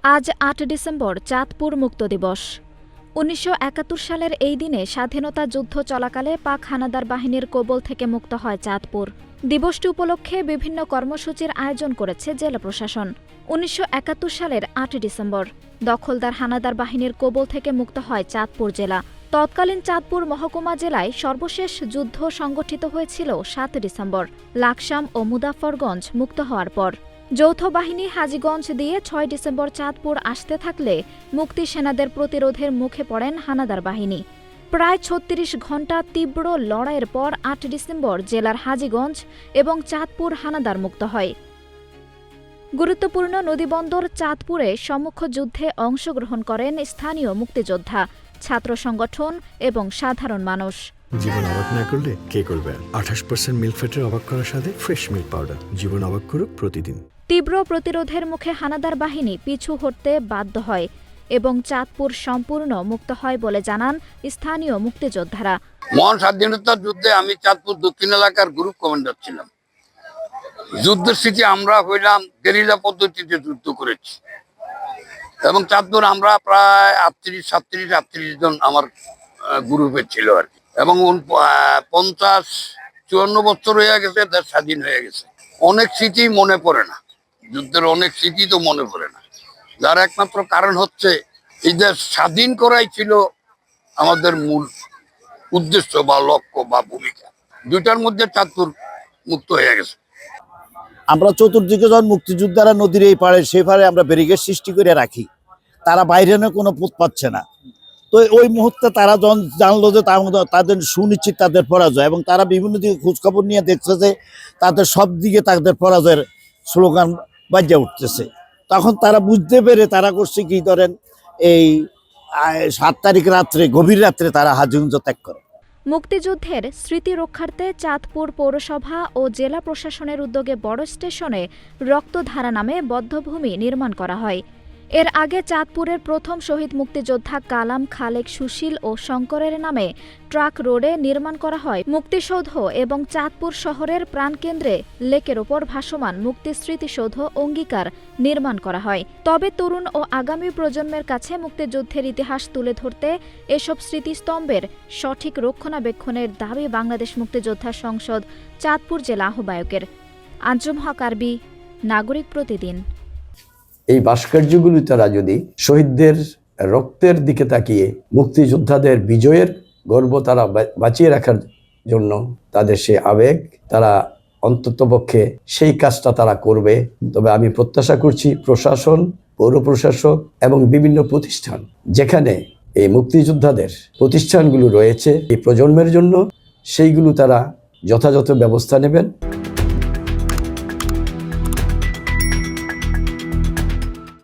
আজ ৮ ডিসেম্বর চাঁদপুর মুক্ত দিবস। ১৯৭১ সালের এই দিনে স্বাধীনতা যুদ্ধ চলাকালে পাক হানাদার বাহিনীর কবল থেকে মুক্ত হয় চাঁদপুর। দিবসটি উপলক্ষে বিভিন্ন কর্মসূচির আয়োজন করেছে জেলা প্রশাসন। ১৯৭১ সালের ৮ ডিসেম্বর দখলদার হানাদার বাহিনীর কবল থেকে মুক্ত হয় চাঁদপুর জেলা। তৎকালীন চাঁদপুর মহকুমা জেলায় সর্বশেষ যুদ্ধ সংগঠিত হয়েছিল ৭ ডিসেম্বর লাকসাম ও মুজাফফরগঞ্জ মুক্ত হওয়ার পর। যৌথ বাহিনী হাজীগঞ্জ দিয়ে ৬ ডিসেম্বর চাঁদপুর আসতে থাকলে মুক্তি সেনাদের প্রতিরোধের মুখে পড়েন হানাদার বাহিনী। প্রায় ৩৬ ঘণ্টা তীব্র লড়াইয়ের পর ৮ ডিসেম্বর জেলার হাজীগঞ্জ এবং চাঁদপুর হানাদার মুক্ত হয়। গুরুত্বপূর্ণ নদীবন্দর চাঁদপুরে সম্মুখ যুদ্ধে অংশগ্রহণ করেন স্থানীয় মুক্তিযোদ্ধা, ছাত্র সংগঠন এবং সাধারণ মানুষ। জীবন অবাক না করলে কে করবে? ২৮% মিল্ক ফ্যাটের অবাক করার সাথে ফ্রেশ মিল্ক পাউডার। জীবন অবাক করুক প্রতিদিন। তীব্র প্রতিরোধের মুখে হানাদার বাহিনী পিছু হটতে বাধ্য হয় এবং চাঁদপুর সম্পূর্ণ মুক্ত হয় বলে জানান স্থানীয় মুক্তিযোদ্ধারা। মহান স্বাধীনতা যুদ্ধে আমি চাঁদপুর দক্ষিণ এলাকার গ্রুপ কমান্ডার ছিলাম। যুদ্ধের স্মৃতি আমরা হইলাম গেরিলা পদ্ধতিতে যুদ্ধ করেছি এবং চাঁদপুর আমরা প্রায় ৩৮ জন আমার গ্রুপের ছিল আর কি। এবং ৫০-৫৪ বছর হয়ে গেছে, দেশ স্বাধীন হয়ে গেছে। অনেক স্মৃতি মনে পড়ে না, যুদ্ধের অনেক স্মৃতি তো মনে পড়ে না। যার একমাত্র কারণ হচ্ছে এই দেশ স্বাধীন করাই ছিল আমাদের মূল উদ্দেশ্য বা লক্ষ্য বা ভূমিকা। দুইটার মধ্যে চাঁদপুর মুক্ত হয়ে গেছে। আমরা চতুর্দিকে যখন মুক্তিযোদ্ধারা নদীর এই পাড়ে সেই পাড়ে আমরা ব্যারিকেড সৃষ্টি করে রাখি, তারা বাইরে কোনো পথ পাচ্ছে না। তো ওই মুহূর্তে তারা যখন জানলো যে তাদের সুনিশ্চিত তাদের পরাজয়, এবং তারা বিভিন্ন দিকে খোঁজখবর নিয়ে দেখছে যে তাদের সব দিকে তাদের পরাজয়ের স্লোগান বাজে উঠতেছে, তখন তারা বুঝতে পেরে তারা করছে কি, ধরেন এই ৭ তারিখ রাত্রে, গভীর রাত্রে তারা হাজীগঞ্জ ত্যাগ করে। মুক্তিযুদ্ধের স্মৃতি রক্ষার্থে চাঁদপুর পৌরসভা ও জেলা প্রশাসনের উদ্যোগে বড় স্টেশনে রক্তধারা নামে বধ্যভূমি নির্মাণ করা হয়। এর আগে চাঁদপুরের প্রথম শহীদ মুক্তিযোদ্ধা কালাম, খালেক, সুশীল ও শঙ্করের নামে ট্রাক রোডে নির্মাণ করা হয় মুক্তিসৌধ এবং চাঁদপুর শহরের প্রাণকেন্দ্রে লেকের ওপর ভাসমান মুক্তি স্মৃতিসৌধ অঙ্গীকার নির্মাণ করা হয়। তবে তরুণ ও আগামী প্রজন্মের কাছে মুক্তিযুদ্ধের ইতিহাস তুলে ধরতে এসব স্মৃতিস্তম্ভের সঠিক রক্ষণাবেক্ষণের দাবি বাংলাদেশ মুক্তিযোদ্ধা সংসদ চাঁদপুর জেলা আহ্বায়কের। আঞ্জুম হক আরবি, নাগরিক প্রতিদিন। এই ভাস্কর্যগুলি তারা যদি শহীদদের রক্তের দিকে তাকিয়ে মুক্তিযোদ্ধাদের বিজয়ের গর্ব তারা বাঁচিয়ে রাখার জন্য তাদের সে আবেগ, তারা অন্ততপক্ষে সেই কাজটা তারা করবে। তবে আমি প্রত্যাশা করছি প্রশাসন, পৌর প্রশাসক এবং বিভিন্ন প্রতিষ্ঠান, যেখানে এই মুক্তিযোদ্ধাদের প্রতিষ্ঠানগুলো রয়েছে এই প্রজন্মের জন্য, সেইগুলো তারা যথাযথ ব্যবস্থা নেবেন।